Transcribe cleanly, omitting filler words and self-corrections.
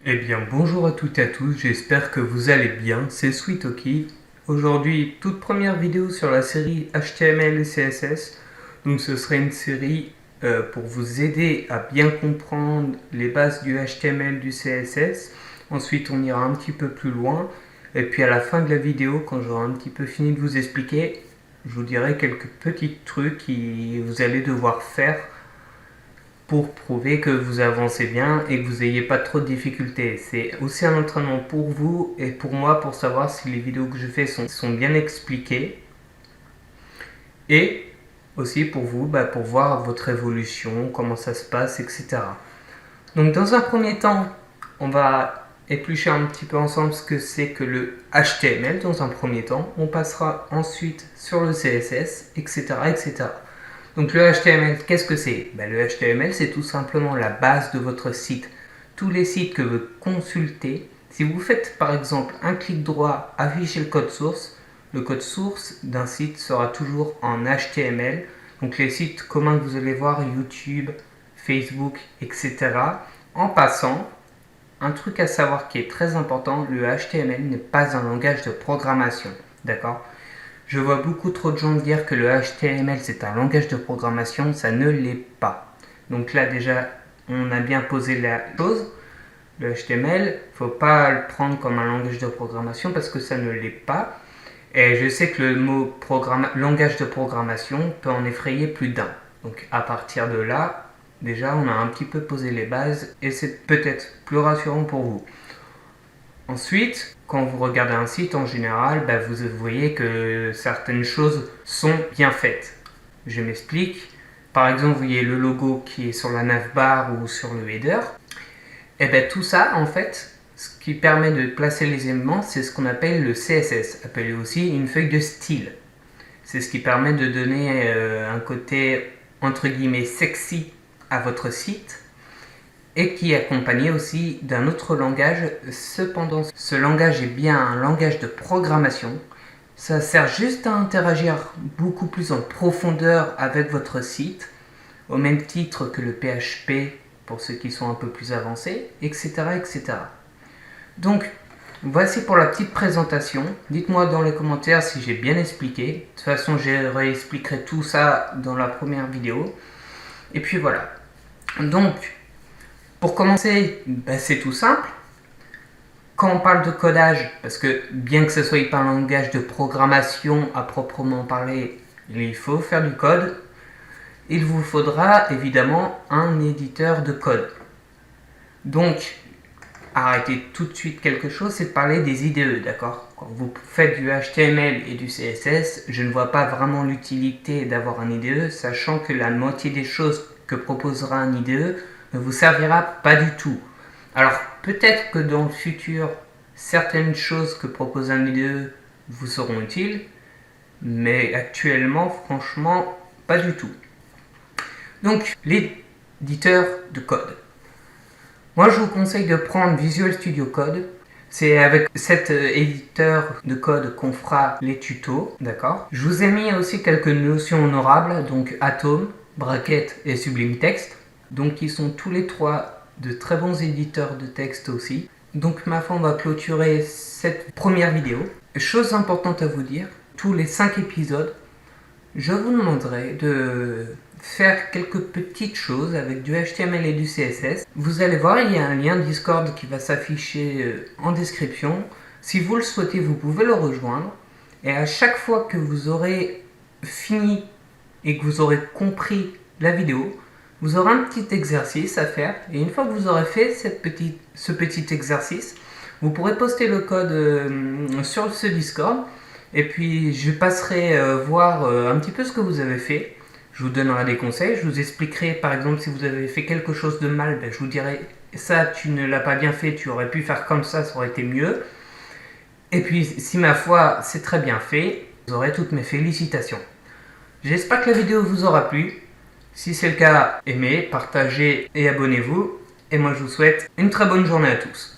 Eh bien bonjour à toutes et à tous, j'espère que vous allez bien, c'est SweetOki. Aujourd'hui, toute première vidéo sur la série HTML et CSS. Donc ce serait une série pour vous aider à bien comprendre les bases du HTML, du CSS. Ensuite on ira un petit peu plus loin. Et puis à la fin de la vidéo, quand j'aurai un petit peu fini de vous expliquer, je vous dirai quelques petits trucs que vous allez devoir faire pour prouver que vous avancez bien et que vous n'ayez pas trop de difficultés. C'est aussi un entraînement pour vous et pour moi pour savoir si les vidéos que je fais sont bien expliquées et aussi pour vous, pour voir votre évolution, comment ça se passe, etc. Donc dans un premier temps, on va éplucher un petit peu ensemble ce que c'est que le HTML dans un premier temps. On passera ensuite sur le CSS, etc. etc. Donc le HTML, qu'est-ce que c'est? Le HTML, c'est tout simplement la base de votre site. Tous les sites que vous consultez, si vous faites par exemple un clic droit, afficher le code source d'un site sera toujours en HTML. Donc les sites communs que vous allez voir, YouTube, Facebook, etc. En passant, un truc à savoir qui est très important, le HTML n'est pas un langage de programmation. D'accord? Je vois beaucoup trop de gens dire que le HTML c'est un langage de programmation, ça ne l'est pas. Donc là déjà, on a bien posé la chose. Le HTML, il ne faut pas le prendre comme un langage de programmation parce que ça ne l'est pas. Et je sais que le mot langage de programmation peut en effrayer plus d'un. Donc à partir de là, déjà on a un petit peu posé les bases et c'est peut-être plus rassurant pour vous. Ensuite, quand vous regardez un site en général, vous voyez que certaines choses sont bien faites. Je m'explique. Par exemple, vous voyez le logo qui est sur la navbar ou sur le header. Et bien tout ça, en fait, ce qui permet de placer les éléments, c'est ce qu'on appelle le CSS, appelé aussi une feuille de style. C'est ce qui permet de donner un côté, entre guillemets, sexy à votre site et qui est accompagné aussi d'un autre langage. Cependant, ce langage est bien un langage de programmation. Ça sert juste à interagir beaucoup plus en profondeur avec votre site, au même titre que le PHP pour ceux qui sont un peu plus avancés, etc. etc. Donc, voici pour la petite présentation. Dites-moi dans les commentaires si j'ai bien expliqué. De toute façon, je réexpliquerai tout ça dans la première vidéo. Et puis voilà. Donc, pour commencer, c'est tout simple. Quand on parle de codage, parce que bien que ce ne soit pas un langage de programmation à proprement parler, il faut faire du code, il vous faudra évidemment un éditeur de code. Donc, arrêtez tout de suite quelque chose, c'est de parler des IDE, d'accord? Quand vous faites du HTML et du CSS, je ne vois pas vraiment l'utilité d'avoir un IDE, sachant que la moitié des choses que proposera un IDE ne vous servira pas du tout. Alors, peut-être que dans le futur, certaines choses que propose un IDE vous seront utiles, mais actuellement, franchement, pas du tout. Donc, l'éditeur de code. Moi, je vous conseille de prendre Visual Studio Code. C'est avec cet éditeur de code qu'on fera les tutos, d'accord? Je vous ai mis aussi quelques notions honorables, donc Atom, Bracket et Sublime Text. Donc, ils sont tous les trois de très bons éditeurs de texte aussi. Donc, ma foi, on va clôturer cette première vidéo. Chose importante à vous dire, tous les 5 épisodes, je vous demanderai de faire quelques petites choses avec du HTML et du CSS. Vous allez voir, il y a un lien Discord qui va s'afficher en description. Si vous le souhaitez, vous pouvez le rejoindre. Et à chaque fois que vous aurez fini et que vous aurez compris la vidéo, vous aurez un petit exercice à faire. Et une fois que vous aurez fait ce petit exercice, vous pourrez poster le code sur ce Discord. Et puis je passerai voir un petit peu ce que vous avez fait. Je vous donnerai des conseils. Je vous expliquerai par exemple si vous avez fait quelque chose de mal. Je vous dirai ça tu ne l'as pas bien fait. Tu aurais pu faire comme ça aurait été mieux. Et puis si ma foi c'est très bien fait, vous aurez toutes mes félicitations. J'espère que la vidéo vous aura plu. Si c'est le cas, aimez, partagez et abonnez-vous. Et moi je vous souhaite une très bonne journée à tous.